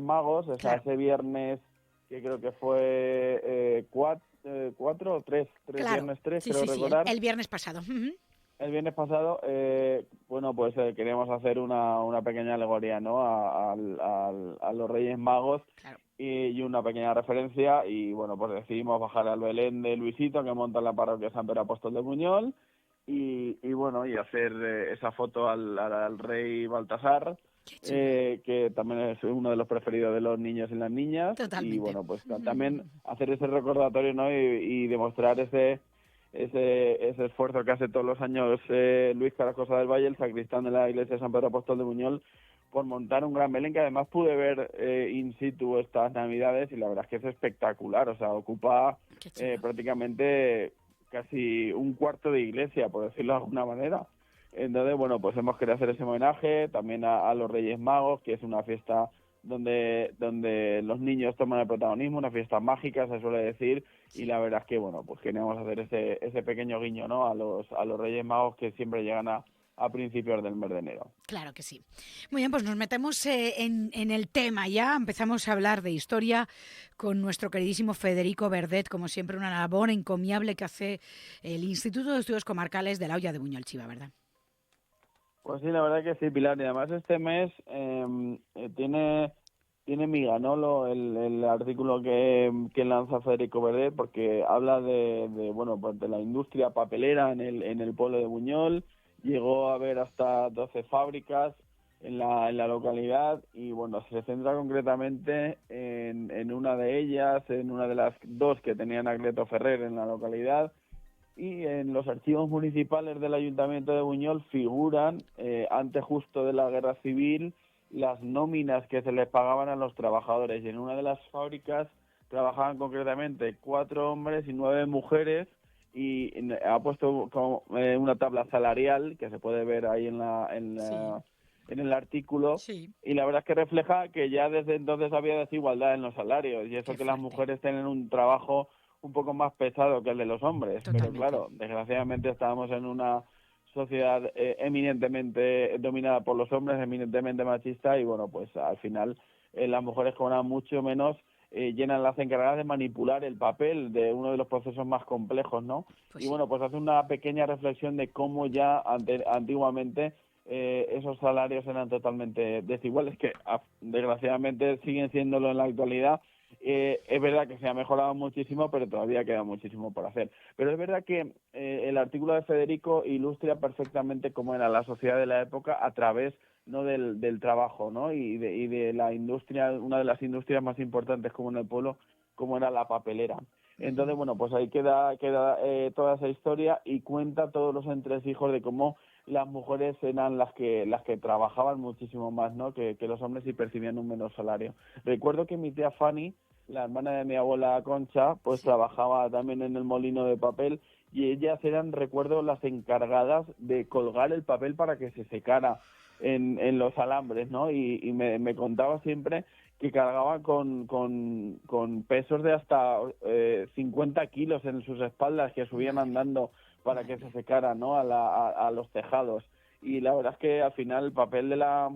Magos, o sea, ese viernes, que creo que fue 4 o 3 viernes 3, sí, creo sí, recordar. el viernes pasado. El viernes pasado, bueno, pues queríamos hacer una pequeña alegoría, ¿no? A los Reyes Magos Claro. y una pequeña referencia. Y bueno, pues decidimos bajar al Belén de Luisito, que monta en la parroquia San Pedro Apóstol de Buñol. Y bueno, y hacer esa foto al rey Baltasar, que también es uno de los preferidos de los niños y las niñas. Totalmente. Y bueno, pues también hacer ese recordatorio, ¿no? Y demostrar ese esfuerzo que hace todos los años Luis Carrascosa del Valle, el sacristán de la iglesia de San Pedro Apóstol de Buñol, por montar un gran Belén, que además pude ver in situ estas Navidades, y la verdad es que es espectacular. O sea, ocupa prácticamente casi un cuarto de iglesia, por decirlo de alguna manera. Entonces, bueno, pues hemos querido hacer ese homenaje también a los Reyes Magos, que es una fiesta donde los niños toman el protagonismo, una fiesta mágica, se suele decir, y la verdad es que, bueno, pues queríamos hacer ese pequeño guiño, ¿no? A los Reyes Magos, que siempre llegan a principios del mes de enero. Claro que sí. Muy bien, pues nos metemos en el tema ya. Empezamos a hablar de historia con nuestro queridísimo Federico Verdet, como siempre, una labor encomiable que hace el Instituto de Estudios Comarcales de la Hoya de Buñol Chiva, ¿verdad? Pues sí, la verdad que sí, Pilar. Y además este mes tiene miga, ¿no? El artículo que lanza Federico Verdet, porque habla bueno, pues de la industria papelera en el pueblo de Buñol. Llegó a haber hasta 12 fábricas en la localidad, y bueno, se centra concretamente en una de ellas, en una de las dos que tenía Anacleto Ferrer en la localidad. Y en los archivos municipales del Ayuntamiento de Buñol figuran, antes justo de la Guerra Civil, las nóminas que se les pagaban a los trabajadores. Y en una de las fábricas trabajaban concretamente 4 hombres y 9 mujeres, y ha puesto como, una tabla salarial que se puede ver ahí en el artículo. Sí. Y la verdad es que refleja que ya desde entonces había desigualdad en los salarios, y eso Qué que las fuerte. mujeres tienen un trabajo un poco más pesado que el de los hombres. Totalmente. Pero claro, desgraciadamente estábamos en una sociedad eminentemente dominada por los hombres, eminentemente machista, y bueno, pues al final las mujeres cobran mucho menos, llenan las encargadas de manipular el papel de uno de los procesos más complejos, ¿no? Pues y sí. bueno, pues hace una pequeña reflexión de cómo ya antiguamente esos salarios eran totalmente desiguales, que desgraciadamente siguen siéndolo en la actualidad. Es verdad que se ha mejorado muchísimo, pero todavía queda muchísimo por hacer. Pero es verdad que el artículo de Federico ilustra perfectamente cómo era la sociedad de la época a través, ¿no?, del trabajo, ¿no? Y de la industria, una de las industrias más importantes como en el pueblo, como era la papelera. Entonces, bueno, pues ahí queda toda esa historia, y cuenta todos los entresijos de cómo las mujeres eran las que trabajaban muchísimo más, ¿no?, que los hombres, y percibían un menor salario. Recuerdo que mi tía Fanny, la hermana de mi abuela Concha, pues trabajaba también en el molino de papel, y ellas eran, recuerdo, las encargadas de colgar el papel para que se secara en los alambres, ¿no? Y me contaba siempre que cargaban con pesos de hasta 50 kilos en sus espaldas, que subían andando para que se secara, ¿no?, a los tejados. Y la verdad es que al final el papel de la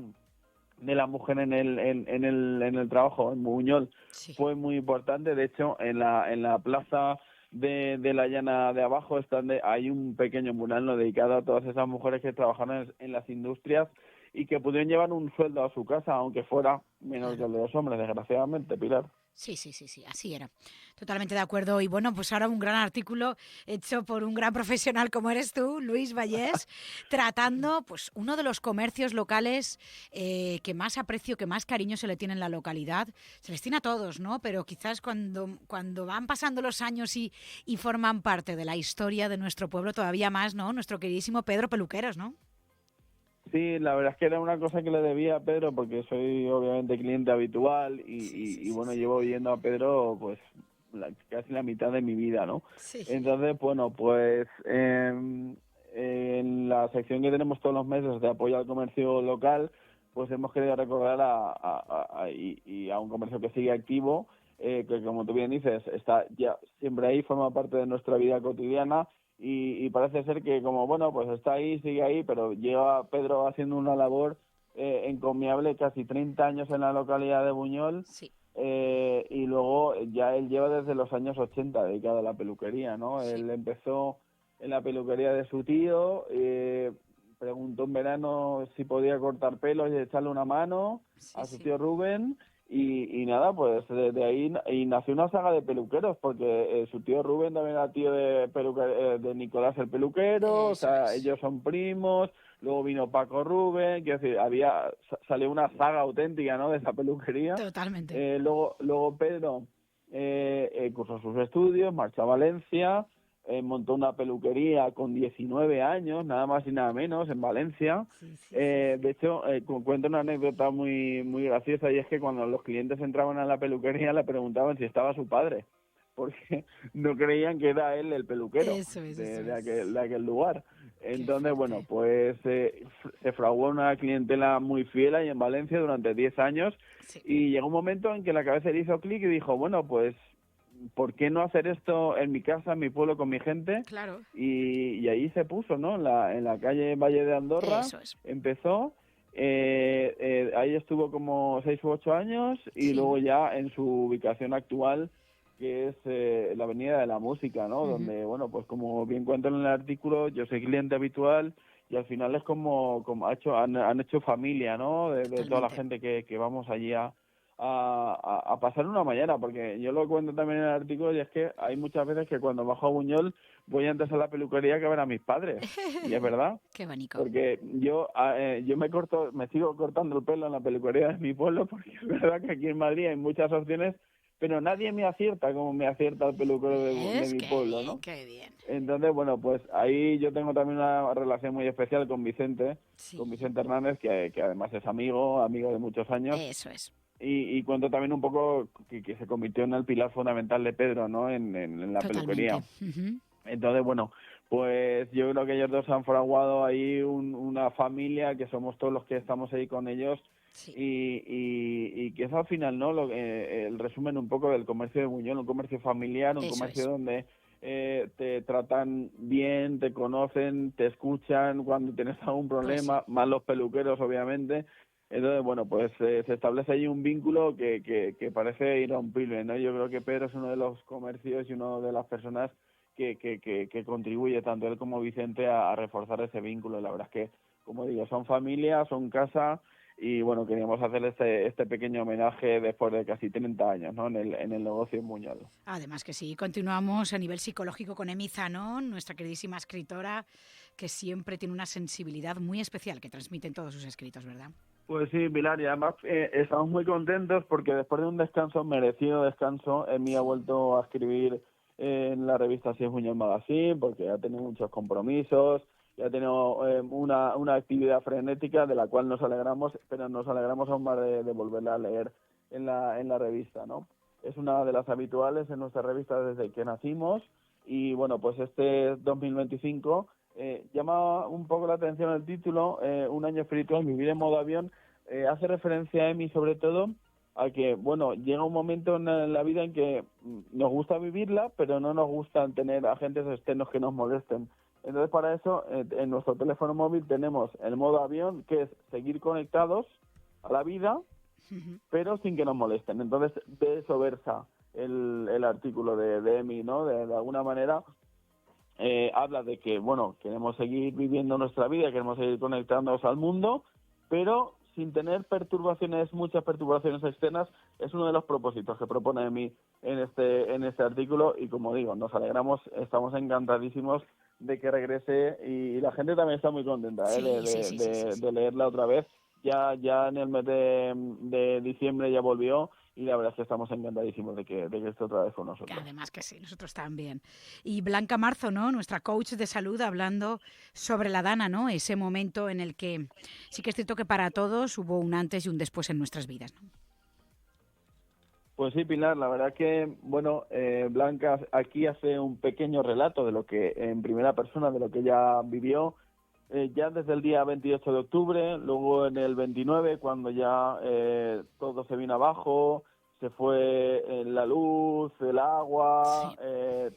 mujer en el trabajo en Buñol fue muy importante. De hecho, en la plaza de la Llana de abajo hay un pequeño mural, ¿no?, dedicado a todas esas mujeres que trabajaron en las industrias y que pudieron llevar un sueldo a su casa, aunque fuera menos que el de los hombres, desgraciadamente, Pilar. Sí, así era. Totalmente de acuerdo. Y bueno, pues ahora un gran artículo hecho por un gran profesional como eres tú, Luis Vallés, tratando pues uno de los comercios locales que más aprecio, que más cariño se le tiene en la localidad. Se les tiene a todos, ¿no? Pero quizás cuando van pasando los años y forman parte de la historia de nuestro pueblo todavía más, ¿no? Nuestro queridísimo Pedro Peluqueros, ¿no? Sí, la verdad es que era una cosa que le debía a Pedro, porque soy obviamente cliente habitual, y bueno, llevo viendo a Pedro pues casi la mitad de mi vida, ¿no? Sí. Entonces, bueno, pues en la sección que tenemos todos los meses de apoyo al comercio local, pues hemos querido recordar a un comercio que sigue activo, que como tú bien dices, está ya siempre ahí, forma parte de nuestra vida cotidiana. Y parece ser que como, bueno, pues está ahí, sigue ahí, pero lleva Pedro haciendo una labor encomiable, casi 30 años en la localidad de Buñol. Sí, Y luego ya él lleva desde los años 80 dedicado a la peluquería, ¿no? sí, Él empezó en la peluquería de su tío, preguntó en verano si podía cortar pelos y echarle una mano sí, a su sí. tío Rubén, y nada, pues de ahí y nació una saga de peluqueros, porque su tío Rubén también era tío de Nicolás el peluquero, o Eso sea, es. ellos son primos. Luego vino Paco Rubén, quiero decir, salió una saga auténtica, ¿no?, de esa peluquería. Totalmente. Luego Pedro cursó sus estudios, marchó a Valencia, montó una peluquería con 19 años, nada más y nada menos, en Valencia. Sí, sí, sí, sí. De hecho, cuento una anécdota muy graciosa, y es que cuando los clientes entraban a la peluquería le preguntaban si estaba su padre, porque no creían que era él el peluquero Eso es, eso de es. aquel lugar. Qué Entonces, bueno, fuerte. pues se fraguó una clientela muy fiel ahí en Valencia durante 10 años, Sí, y llegó un momento en que la cabeza le hizo clic y dijo, bueno, pues, ¿por qué no hacer esto en mi casa, en mi pueblo, con mi gente? claro. Y ahí se puso, ¿no? En la calle Valle de Andorra, Eso es. empezó, ahí estuvo como 6 u 8 años, y luego Sí. ya en su ubicación actual, que es la Avenida de la Música, ¿no? Ujú. Donde, bueno, pues como bien cuento en el artículo, yo soy cliente habitual, y al final es como han hecho familia, ¿no? De toda la Totalmente. gente que vamos allí a pasar una mañana, porque yo lo cuento también en el artículo, y es que hay muchas veces que cuando bajo a Buñol voy antes a la peluquería que a ver a mis padres, y es verdad, Qué bonito. porque yo me sigo cortando el pelo en la peluquería de mi pueblo, porque es verdad que aquí en Madrid hay muchas opciones, pero nadie me acierta como me acierta el peluquero de ¿Ves? mi Qué pueblo, bien, ¿no? qué bien. Entonces, bueno, pues ahí yo tengo también una relación muy especial con Sí, Vicente Hernández, que además es amigo de muchos años, eso es. y cuento también un poco que se convirtió en el pilar fundamental de Pedro, ¿no? En la peluquería. Totalmente. Ujú. Entonces, bueno, pues yo creo que ellos dos han fraguado ahí una familia, que somos todos los que estamos ahí con ellos, Sí, y que es al final, ¿no? El resumen un poco del comercio de Buñol, un comercio familiar, un eso comercio es. donde te tratan bien, te conocen, te escuchan cuando tienes algún Pues sí. problema, más los peluqueros, obviamente. Entonces, bueno, pues se establece ahí un vínculo que parece irrompible, ¿no? Yo creo que Pedro es uno de los comercios y una de las personas que contribuye, tanto él como Vicente, a reforzar ese vínculo. La verdad es que, como digo, son familia, son casa, y bueno, queríamos hacer este pequeño homenaje después de casi 30 años, ¿no?, en el negocio en Buñol. Además que sí, continuamos a nivel psicológico con Emi Zanón, nuestra queridísima escritora, que siempre tiene una sensibilidad muy especial que transmite en todos sus escritos, ¿verdad? Pues sí, Pilar, y además estamos muy contentos porque después de un merecido descanso, Emi ha Sí, vuelto a escribir en la revista Así es Buñol Magazine, porque ha tenido muchos compromisos y ha tenido una actividad frenética, de la cual nos alegramos, pero nos alegramos aún más de volverla a leer en la revista, ¿no? Es una de las habituales en nuestra revista desde que nacimos, y bueno, pues este 2025 llama un poco la atención el título, Un año espiritual, vivir en modo avión. Hace referencia a Emi sobre todo a que, bueno, llega un momento en la vida en que nos gusta vivirla, pero no nos gusta tener agentes externos que nos molesten. Entonces, para eso, en nuestro teléfono móvil tenemos el modo avión, que es seguir conectados a la vida, ujú, pero sin que nos molesten. Entonces, de eso versa el artículo de Emi, ¿no? De alguna manera habla de que, bueno, queremos seguir viviendo nuestra vida, queremos seguir conectándonos al mundo, pero sin tener muchas perturbaciones externas. Es uno de los propósitos que propone Emi en este artículo, y como digo, nos alegramos, estamos encantadísimos de que regrese, y la gente también está muy contenta sí, sí, sí, sí, sí, sí. de leerla otra vez. Ya en el mes de diciembre ya volvió, y la verdad es que estamos encantadísimos de que esté otra vez con Que nosotros. además que sí, nosotros también. Y Blanca Marzo, ¿no? Nuestra coach de salud, hablando sobre la Dana, ¿no? Ese momento en el que sí que es cierto que para todos hubo un antes y un después en nuestras vidas, ¿no? Pues sí, Pilar, la verdad que, bueno, Blanca aquí hace un pequeño relato de lo que, en primera persona, de lo que ella vivió, ya desde el día 28 de octubre, luego en el 29, cuando ya todo se vino abajo, se fue la luz, el agua, Sí,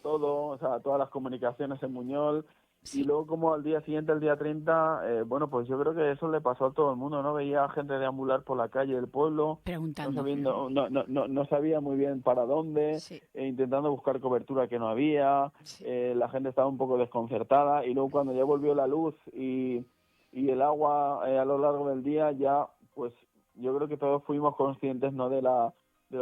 todo, o sea, todas las comunicaciones en Buñol, Y luego como al día siguiente, el día 30, bueno, pues yo creo que eso le pasó a todo el mundo, ¿no? Veía a gente deambular por la calle del pueblo, Preguntando. no sabía muy bien para dónde, Sí, intentando buscar cobertura que no había, sí. la gente estaba un poco desconcertada y luego cuando ya volvió la luz y el agua a lo largo del día, ya pues yo creo que todos fuimos conscientes, ¿no? De lo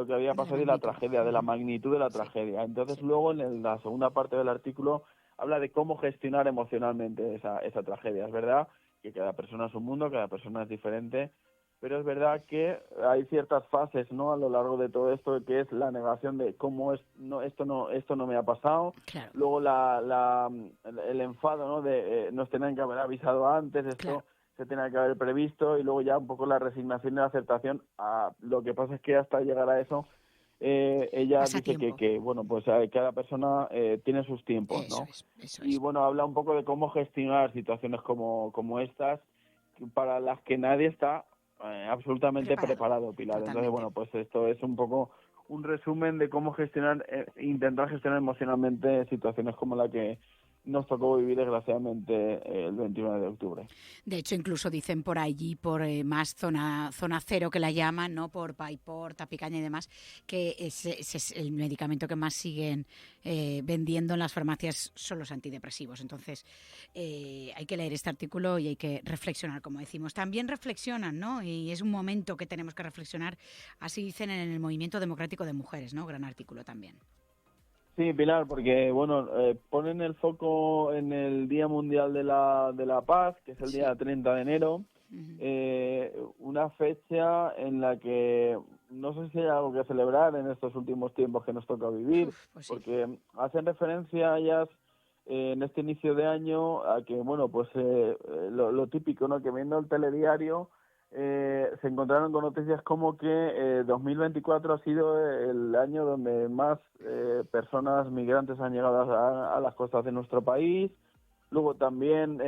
que había De la pasado y la magnitud. tragedia, de la magnitud de la Sí, tragedia. Entonces sí. luego la segunda parte del artículo habla de cómo gestionar emocionalmente esa tragedia. Es verdad que cada persona es un mundo, cada persona es diferente, pero es verdad que hay ciertas fases, ¿no? A lo largo de todo esto, que es la negación de cómo es, no, esto no me ha pasado. Claro, Luego el enfado, ¿no? De nos tenían que haber avisado antes, claro. esto se tenía que haber previsto, y luego ya un poco la resignación y la aceptación. Lo que pasa es que hasta llegar a eso, ella Pasa dice tiempo. que bueno, pues cada persona tiene sus tiempos, Eso ¿no? es, eso Y es. bueno, habla un poco de cómo gestionar situaciones como estas, para las que nadie está absolutamente Preparado. preparado, Pilar. Entonces, Totalmente. bueno, pues esto es un poco un resumen de cómo gestionar, intentar gestionar emocionalmente situaciones como la que nos tocó vivir desgraciadamente el 29 de octubre. De hecho, incluso dicen por allí, por más zona cero que la llaman, ¿no? Por Paipor, Tapicaña y demás, que ese es el medicamento que más siguen vendiendo en las farmacias son los antidepresivos. Entonces, hay que leer este artículo y hay que reflexionar, como decimos. También reflexionan, ¿no? Y es un momento que tenemos que reflexionar, así dicen en el Movimiento Democrático de Mujeres, ¿no? Gran artículo también. Sí, Pilar, porque bueno, ponen el foco en el Día Mundial de la Paz, que es el Sí. día 30 de enero, Uh-huh. una fecha en la que no sé si hay algo que celebrar en estos últimos tiempos que nos toca vivir, Uf, pues sí. porque hacen referencia a ellas en este inicio de año a que, bueno, pues lo típico, ¿no? Que viendo el telediario se encontraron con noticias como que 2024 ha sido el año donde más personas migrantes han llegado a las costas de nuestro país. Luego también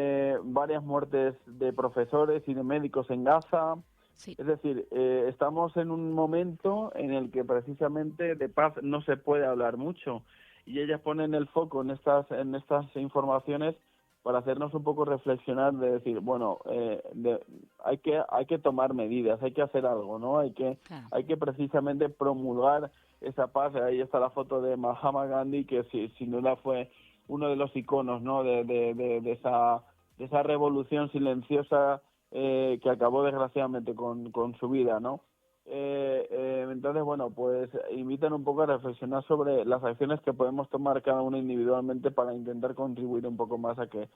varias muertes de profesores y de médicos en Gaza. Sí. Es decir, estamos en un momento en el que precisamente de paz no se puede hablar mucho, y ellas ponen el foco en estas informaciones para hacernos un poco reflexionar, de decir, bueno, hay que tomar medidas, hay que hacer algo, ¿no? Claro. Hay que precisamente promulgar esa paz. Ahí está la foto de Mahatma Gandhi, que sin duda fue uno de los iconos, ¿no? De esa revolución silenciosa que acabó desgraciadamente con su vida, ¿no? Entonces, bueno, pues invitan un poco a reflexionar sobre las acciones que podemos tomar cada uno individualmente para intentar contribuir un poco más a que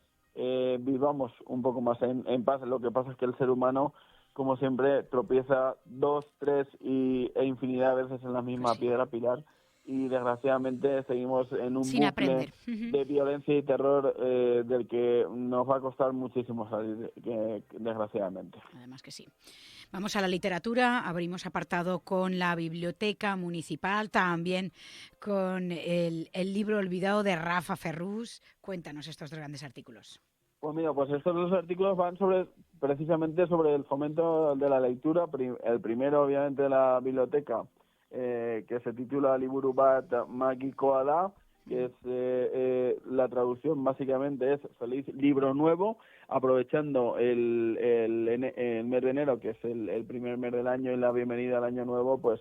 vivamos un poco más en paz. Lo que pasa es que el ser humano, como siempre, tropieza dos, tres e infinidad de veces en la Pues misma sí. piedra, Pilar, y desgraciadamente seguimos en un Sin bucle aprender. Uh-huh. de violencia y terror del que nos va a costar muchísimo salir, desgraciadamente. Además que sí. Vamos a la literatura, abrimos apartado con la Biblioteca Municipal, también con el libro olvidado de Rafa Ferrús. Cuéntanos estos dos grandes artículos. Pues mira, pues estos dos artículos van precisamente sobre el fomento de la lectura. El primero, obviamente, de la biblioteca, que se titula Liburu Bat Magikoa da, que es la traducción básicamente es Feliz Libro Nuevo, aprovechando el mes de enero, que es el primer mes del año y la bienvenida al año nuevo. Pues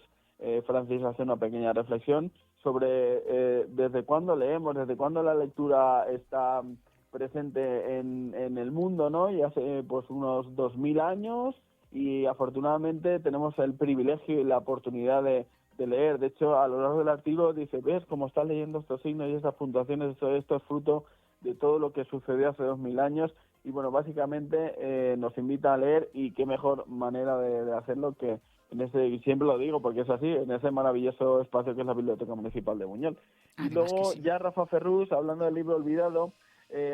Francis hace una pequeña reflexión sobre desde cuándo leemos, desde cuándo la lectura está presente en el mundo, ¿no? Y hace pues unos 2000 años, y afortunadamente tenemos el privilegio y la oportunidad de leer. De hecho, a lo largo del artículo dice, ves cómo estás leyendo estos signos y estas puntuaciones, esto es fruto de todo lo que sucedió hace 2000 años. Y bueno, básicamente nos invita a leer, y qué mejor manera de hacerlo que y siempre lo digo porque es así, en ese maravilloso espacio que es la Biblioteca Municipal de Buñol. Y Además que luego sí. ya Rafa Ferrús, hablando del libro olvidado,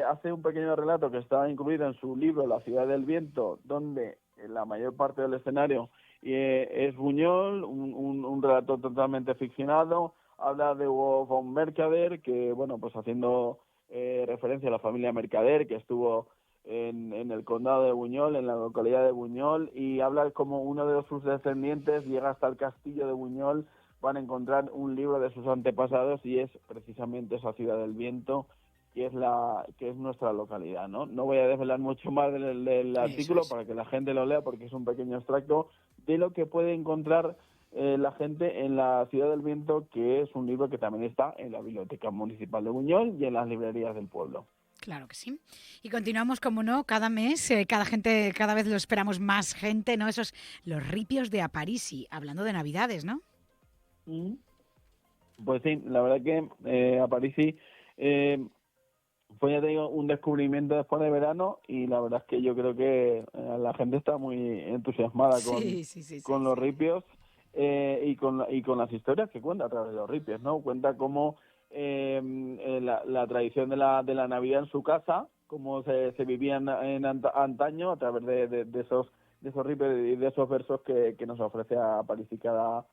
hace un pequeño relato que está incluido en su libro La ciudad del viento, donde la mayor parte del escenario es Buñol, un relato totalmente ficcionado. Habla de Hugo von Mercader, que, bueno, pues haciendo referencia a la familia Mercader, que estuvo en el condado de Buñol, en la localidad de Buñol, y habla como uno de sus descendientes llega hasta el castillo de Buñol. Van a encontrar un libro de sus antepasados, y es precisamente esa ciudad del viento, que es nuestra localidad, ¿no? No voy a desvelar mucho más del artículo para que la gente lo lea, porque es un pequeño extracto de lo que puede encontrar la gente en La Ciudad del Viento, que es un libro que también está en la Biblioteca Municipal de Buñol y en las librerías del pueblo. Claro que sí. Y continuamos, como no, cada mes, cada vez lo esperamos más gente, ¿no? Los ripios de Aparici, hablando de Navidades, ¿no? Mm. Pues sí, la verdad que Aparici fue, ya te digo, un descubrimiento después de verano, y la verdad es que yo creo que la gente está muy entusiasmada con los ripios y con las historias que cuenta a través de los ripios, ¿no? Cuenta cómo la tradición de la Navidad en su casa, cómo se vivía en antaño a través de esos ripios y de esos versos que nos ofrece Aparici cada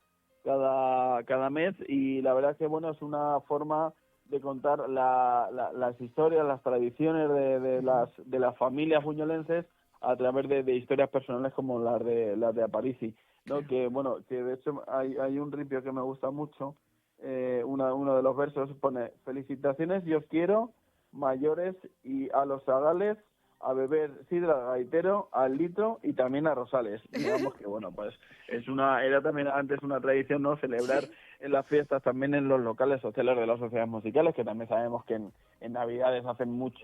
mes. Y la verdad es que, bueno, es una forma de contar las historias, las tradiciones de las familias buñolenses a través de historias personales como las de Aparici, ¿no? Que, bueno, que de hecho hay un ripio que me gusta mucho. Uno de los versos pone: felicitaciones yo quiero, mayores y a los zagales, a beber sidra gaitero, al litro y también a rosales. Digamos que, bueno, pues era también antes una tradición, ¿no? Celebrar en las fiestas también en los locales sociales de las sociedades musicales, que también sabemos que en Navidades hacen mucha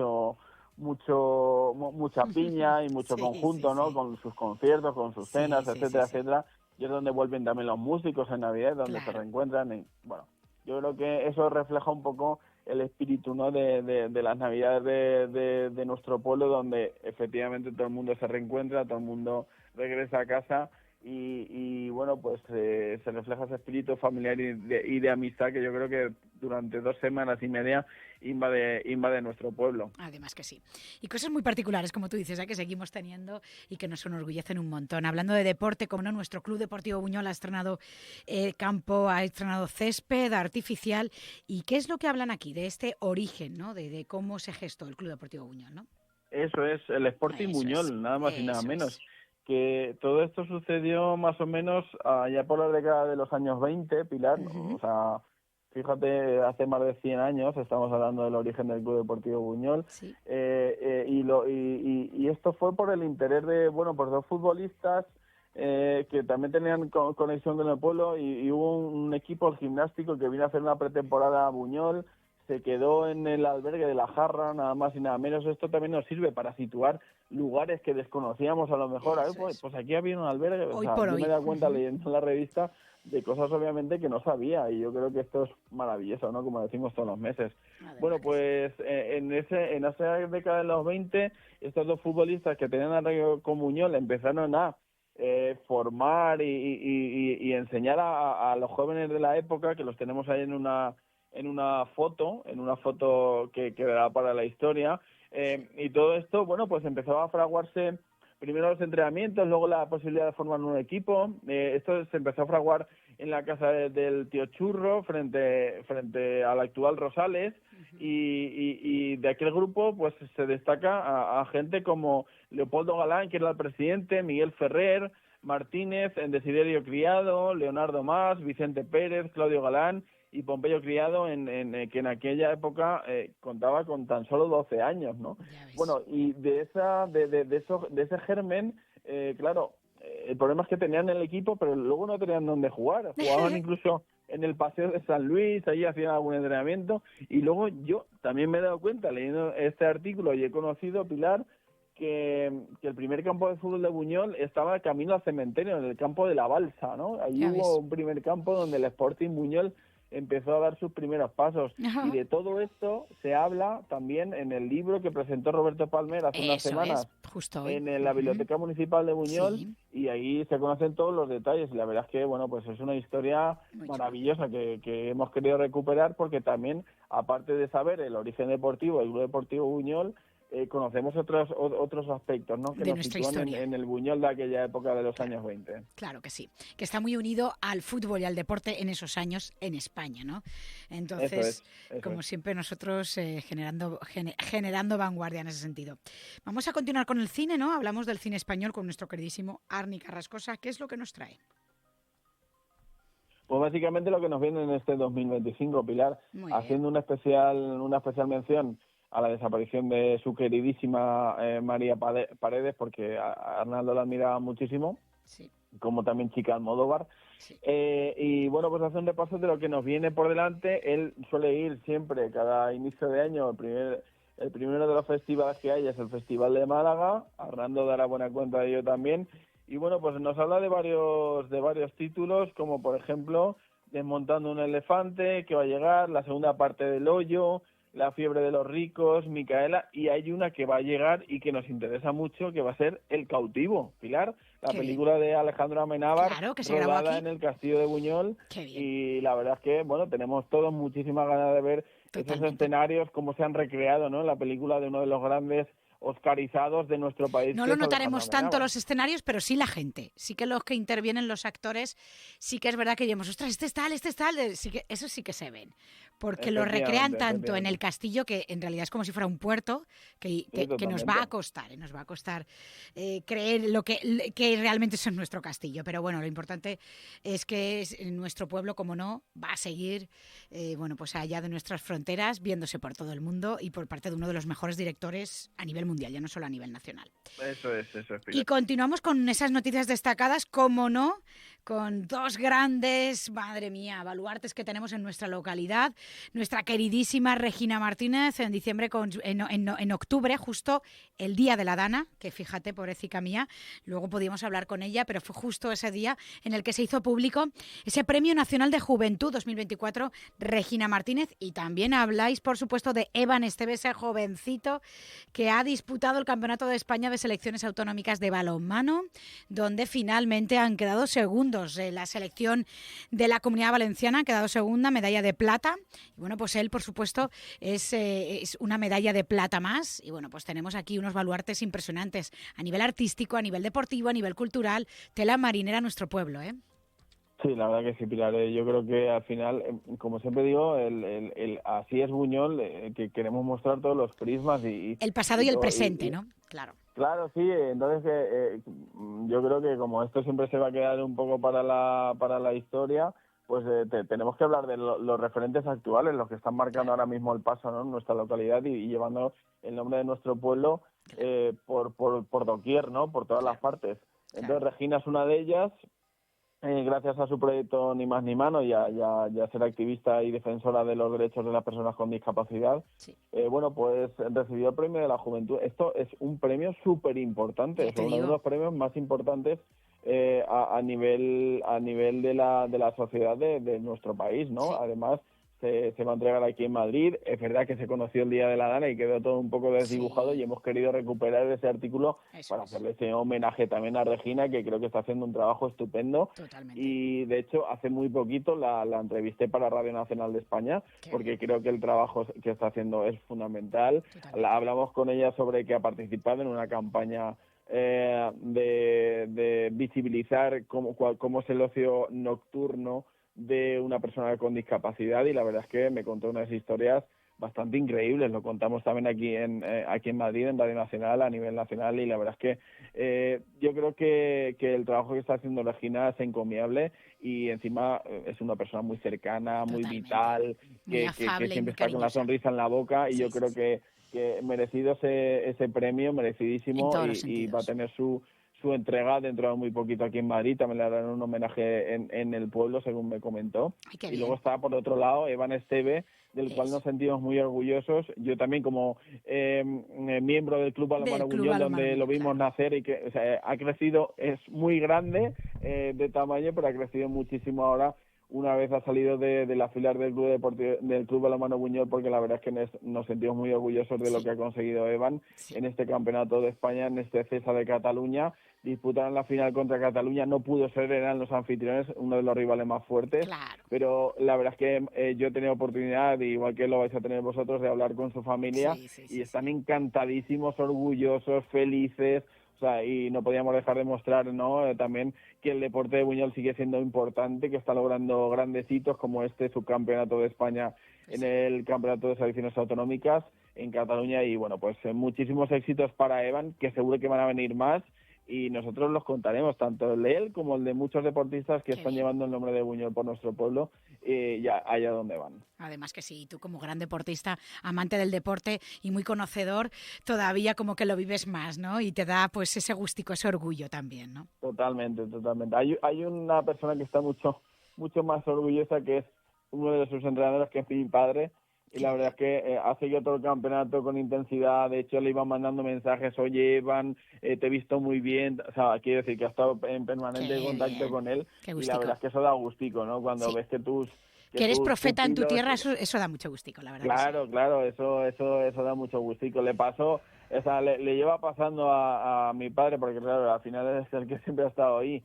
piña y mucho conjunto, ¿no? Con sus conciertos, con sus cenas, etcétera, etcétera. Y es donde vuelven también los músicos en Navidad, donde se reencuentran. Y, bueno, yo creo que eso refleja un poco el espíritu, ¿no? de las Navidades de nuestro pueblo, donde efectivamente todo el mundo se reencuentra, todo el mundo regresa a casa, y bueno, pues se refleja ese espíritu familiar y de amistad que yo creo que durante 2 semanas y media invade nuestro pueblo. Además que sí. Y cosas muy particulares, como tú dices, que seguimos teniendo y que nos enorgullecen un montón. Hablando de deporte, como no, nuestro Club Deportivo Buñol ha estrenado campo, ha estrenado césped artificial. ¿Y qué es lo que hablan aquí de este origen, ¿no? De cómo se gestó el Club Deportivo Buñol, ¿no? Eso es, el Sporting Buñol, nada más y nada menos. Que todo esto sucedió más o menos allá por la década de los años 20, Pilar. O sea, fíjate, hace más de 100 años estamos hablando del origen del Club Deportivo Buñol. Sí. Y esto fue por el interés de, bueno, por 2 futbolistas que también tenían conexión con el pueblo, y hubo un equipo gimnástico que vino a hacer una pretemporada a Buñol. Se quedó en el albergue de la Jarra, nada más y nada menos. Esto también nos sirve para situar lugares que desconocíamos a lo mejor. Pues aquí había un albergue. Yo me he dado cuenta leyendo la revista de cosas obviamente que no sabía, y yo creo que esto es maravilloso, ¿no? Como decimos todos los meses. Bueno, pues en esa década de los 20, estos 2 futbolistas que tenían arraigo con Buñol empezaron a formar y enseñar a los jóvenes de la época, que los tenemos ahí en una foto que quedará para la historia, y todo esto, bueno, pues empezaba a fraguarse primero los entrenamientos, luego la posibilidad de formar un equipo. Esto se empezó a fraguar en la casa del tío Churro, frente al actual Rosales, y de aquel grupo pues se destaca a gente como Leopoldo Galán, que era el presidente, Miguel Ferrer, Martínez, Desiderio Criado, Leonardo Mas, Vicente Pérez, Claudio Galán y Pompeyo Criado, que en aquella época contaba con tan solo 12 años, ¿no? Bueno, y de ese germen, claro, el problema es que tenían el equipo, pero luego no tenían dónde jugar. Jugaban incluso en el Paseo de San Luis, ahí hacían algún entrenamiento, y luego yo también me he dado cuenta, leyendo este artículo, y he conocido, Pilar, que el primer campo de fútbol de Buñol estaba camino al cementerio, en el campo de la Balsa, ¿no? Ahí hubo un primer campo donde el Sporting Buñol empezó a dar sus primeros pasos. Y de todo esto se habla también en el libro que presentó Roberto Palmer hace unas semanas en la Biblioteca Municipal de Buñol, y ahí se conocen todos los detalles. Y la verdad es que, bueno, pues es una historia maravillosa que hemos querido recuperar, porque también, aparte de saber el origen deportivo del Club Deportivo Buñol, conocemos otros aspectos, ¿no? Que de nos sitúan en el Buñol de aquella época de los años 20. Claro que sí, que está muy unido al fútbol y al deporte en esos años en España, ¿no? Entonces, como siempre, nosotros generando vanguardia en ese sentido. Vamos a continuar con el cine, ¿no? Hablamos del cine español con nuestro queridísimo Arni Carrascosa. ¿Qué es lo que nos trae? Pues básicamente lo que nos viene en este 2025, Pilar, haciendo una especial mención a la desaparición de su queridísima María Paredes, porque a Arnaldo la admiraba muchísimo, Sí. como también Chica Almodóvar. Sí. Y bueno, pues hace un repaso de lo que nos viene por delante. Él suele ir siempre, cada inicio de año, el primero de los festivales que hay es el Festival de Málaga. Arnaldo dará buena cuenta de ello también. Y bueno, pues nos habla de varios títulos, como por ejemplo Desmontando un elefante, que va a llegar, la segunda parte del Hoyo, La fiebre de los ricos, Micaela, y hay una que va a llegar y que nos interesa mucho, que va a ser El cautivo, Pilar, la Qué película bien. de Alejandro Amenábar, Claro, que se grabó rodada aquí. en el Castillo de Buñol, Qué bien. y la verdad es que, bueno, tenemos todos muchísimas ganas de ver esos Totalmente. escenarios, cómo se han recreado, ¿no?, en la película de uno de los grandes oscarizados de nuestro país, No que lo es Alejandro notaremos tanto Amenábar. los escenarios, pero sí la gente. Sí que los que intervienen, los actores, sí que es verdad que digamos, ostras, este es tal, sí que, eso sí que se ven. Porque lo recrean Efectivamente, tanto en el efectivamente. castillo, que en realidad es como si fuera un puerto, Sí, que nos va totalmente. a costar, nos va a costar creer que realmente eso es nuestro castillo. Pero bueno, lo importante es que nuestro pueblo, como no, va a seguir bueno, pues allá de nuestras fronteras, viéndose por todo el mundo y por parte de uno de los mejores directores a nivel mundial, ya no solo a nivel nacional. Eso es, Y Pilar. continuamos con esas noticias destacadas, como no, con dos grandes, madre mía, baluartes que tenemos en nuestra localidad. Nuestra queridísima Regina Martínez en diciembre, en octubre, justo el día de la Dana, que fíjate, pobrecita mía, luego podíamos hablar con ella, pero fue justo ese día en el que se hizo público ese Premio Nacional de Juventud 2024, Regina Martínez. Y también habláis, por supuesto, de Evan Esteve, ese jovencito que ha disputado el Campeonato de España de Selecciones Autonómicas de Balonmano, donde finalmente han quedado segundos. La selección de la Comunidad Valenciana ha quedado segunda, medalla de plata. Y bueno, pues él, por supuesto, es una medalla de plata más. Y bueno, pues tenemos aquí unos baluartes impresionantes a nivel artístico, a nivel deportivo, a nivel cultural. Tela marinera a nuestro pueblo, ¿eh? Sí, la verdad que sí, Pilar. Yo creo que al final, como siempre digo, así es Buñol, que queremos mostrar todos los prismas El pasado y el presente, ¿no? Claro. Claro, sí, entonces yo creo que como esto siempre se va a quedar un poco para la historia, pues tenemos que hablar de los referentes actuales, los que están marcando Claro, ahora mismo el paso, ¿no?, en nuestra localidad y llevando el nombre de nuestro pueblo claro, por doquier, ¿no?, por todas las claro, partes. claro. Entonces Regina es una de ellas. Gracias a su proyecto Ni Más Ni Mano y a ser activista y defensora de los derechos de las personas con discapacidad, Sí, bueno, pues recibió el Premio de la Juventud. Esto es un premio súper importante, ya es te uno de digo. los premios más importantes a nivel de la sociedad de nuestro país, ¿no? Sí, Además, se va a entregar aquí en Madrid. Es verdad que se conoció el Día de la Dana y quedó todo un poco desdibujado y sí, hemos querido recuperar ese artículo eso para es. hacerle ese homenaje también a Regina, que creo que está haciendo un trabajo estupendo. Totalmente. Y de hecho, hace muy poquito la entrevisté para Radio Nacional de España, Qué porque bien. creo que el trabajo que está haciendo es fundamental. Totalmente. Hablamos con ella sobre que ha participado en una campaña de visibilizar cómo es el ocio nocturno de una persona con discapacidad, y la verdad es que me contó unas historias bastante increíbles. Lo contamos también aquí en Madrid, en Radio Nacional, a nivel nacional, y la verdad es que yo creo que el trabajo que está haciendo Regina es encomiable, y encima es una persona muy cercana, muy Totalmente. vital, Muy que afable y siempre muy está con la cariñosa. sonrisa en la boca, y Sí, yo sí, creo sí. que merecido ese premio, En merecidísimo, todos los y va a sentidos. tener su entrega dentro de muy poquito aquí en Madrid. También le harán un homenaje en el pueblo, según me comentó. Ay, qué Y luego bien. está, por otro lado, Evan Esteve, del cual Eso. nos sentimos muy orgullosos. Yo también, como miembro del Club Balonmano Del Club Buñol, Balonmano donde lo Muñoz, vimos claro. nacer, y que, o sea, ha crecido, es muy grande de tamaño, pero ha crecido muchísimo ahora una vez ha salido de la filar del Club Deportivo, del Club Balonmano Buñol, porque la verdad es que nos sentimos muy orgullosos de lo Sí, que ha conseguido Evan sí. en este Campeonato de España, en este CESA de Cataluña. Disputaron la final contra Cataluña, no pudo ser, eran los anfitriones, uno de los rivales más fuertes, Claro. pero la verdad es que yo he tenido oportunidad, igual que lo vais a tener vosotros, de hablar con su familia, Sí, sí, y sí, están sí. encantadísimos, orgullosos, felices. O sea, y no podíamos dejar de mostrar, ¿no?, también que el deporte de Buñol sigue siendo importante, que está logrando grandes hitos como este subcampeonato de España Pues en sí. el Campeonato de Selecciones Autonómicas en Cataluña. Y bueno, pues muchísimos éxitos para Evan, que seguro que van a venir más, y nosotros los contaremos, tanto el de él como el de muchos deportistas que Qué están bien. llevando el nombre de Buñol por nuestro pueblo, ya allá donde van. Además que sí, tú como gran deportista, amante del deporte y muy conocedor, todavía como que lo vives más, ¿no? Y te da pues ese gustico, ese orgullo también, ¿no? Totalmente, totalmente. Hay una persona que está mucho más orgullosa, que es uno de sus entrenadores, que es mi padre, y Qué la verdad bien. es que ha seguido todo el campeonato con intensidad. De hecho, le iban mandando mensajes: oye, Evan, te he visto muy bien. O sea, quiere decir que ha estado en permanente Qué contacto bien. con él, Qué y la verdad gustico. es que eso da gustico, ¿no? Cuando Sí. ves que Que eres tus profeta en tu pupilos... tierra, eso da mucho gustico, la verdad que sí. Claro, claro, eso da mucho gustico. Le pasó, o sea, le lleva pasando a mi padre, porque claro, al final es el que siempre ha estado ahí.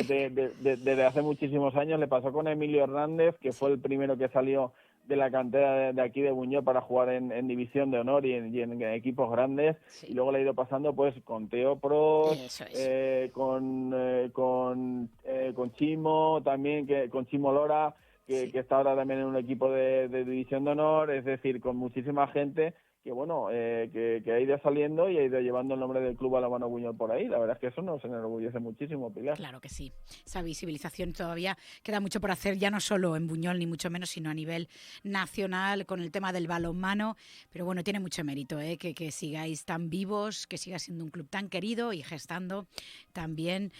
Desde hace muchísimos años le pasó con Emilio Hernández, que fue Sí, el primero que salió de la cantera de aquí de Buñol para jugar en División de Honor y en equipos grandes, sí. y luego le ha ido pasando pues con Teo Pros, Eso es. con Chimo también, con Chimo Lora, Sí. que está ahora también en un equipo de División de Honor, es decir, con muchísima gente que, bueno, que ha ido saliendo y ha ido llevando el nombre del Club Balonmano Buñol por ahí. La verdad es que eso nos enorgullece muchísimo, Pilar. Claro que sí. Esa visibilización todavía queda mucho por hacer, ya no solo en Buñol, ni mucho menos, sino a nivel nacional con el tema del balonmano. Pero bueno, tiene mucho mérito, ¿eh? Que sigáis tan vivos, que siga siendo un club tan querido y gestando también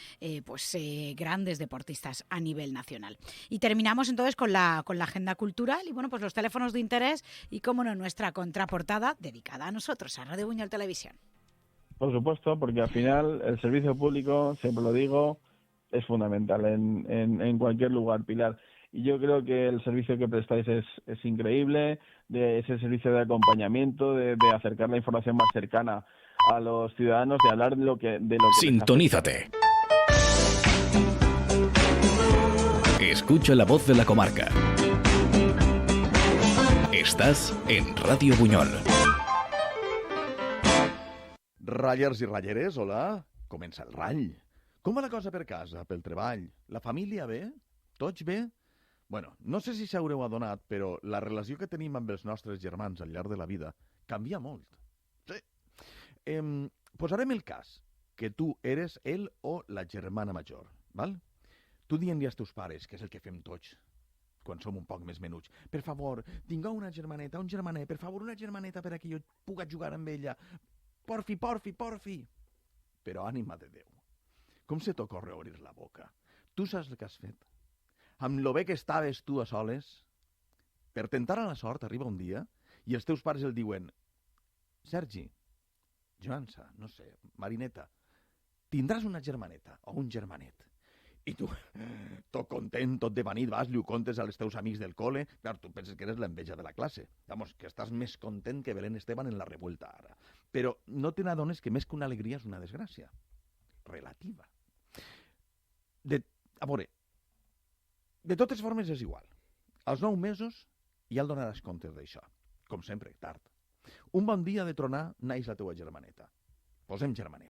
grandes deportistas a nivel nacional. Y terminamos entonces con la agenda cultural y bueno, pues los teléfonos de interés y, cómo no, nuestra contraportada dedicada a nosotros, a Radio Buñol Televisión. Por supuesto, porque al final el servicio público, siempre lo digo, es fundamental en cualquier lugar, Pilar. Y yo creo que el servicio que prestáis es increíble, de ese servicio de acompañamiento, de acercar la información más cercana a los ciudadanos, de hablar de lo que les afecta. Sintonízate. Escucha la voz de la comarca. Estás en Radio Buñol. Ratllers i ratleres, hola. Comença el ratll. Com va la cosa per casa, pel treball? La família bé? Tots bé? Bueno, no sé si s'haureu adonat, però la relació que tenim amb els nostres germans al llarg de la vida canvia molt. Sí. Posarem el cas, que tu eres el o la germana major, val? Tu dient-li als teus pares, que és el que fem tots, quan som un poc més menuts: per favor, tingueu una germaneta, un germanet, per favor, una germaneta per a que jo puga jugar amb ella. Porfi, porfi, porfi. Però ànima de Déu, com se t'ocorre obrir la boca? Tu saps el que has fet? Amb lo bé que estaves tu a soles, per tentar a la sort arriba un dia i els teus pares el diuen: Sergi, Joança, no sé, Marineta, tindràs una germaneta o un germanet. I tu, tot content, tot devanit, vas, li ho contes als teus amics del col·le. Clar, tu penses que eres l'enveja de la classe. Vamos, que estàs més content que Belén Esteban en la revuelta ara. Però no te n'adones que més que una alegria és una desgràcia. Relativa. A veure, de totes formes és igual. Als 9 mesos ja el donaràs comptes d'això. Com sempre, tard. Un bon dia de tronar naix la teua germaneta. Posem germanet.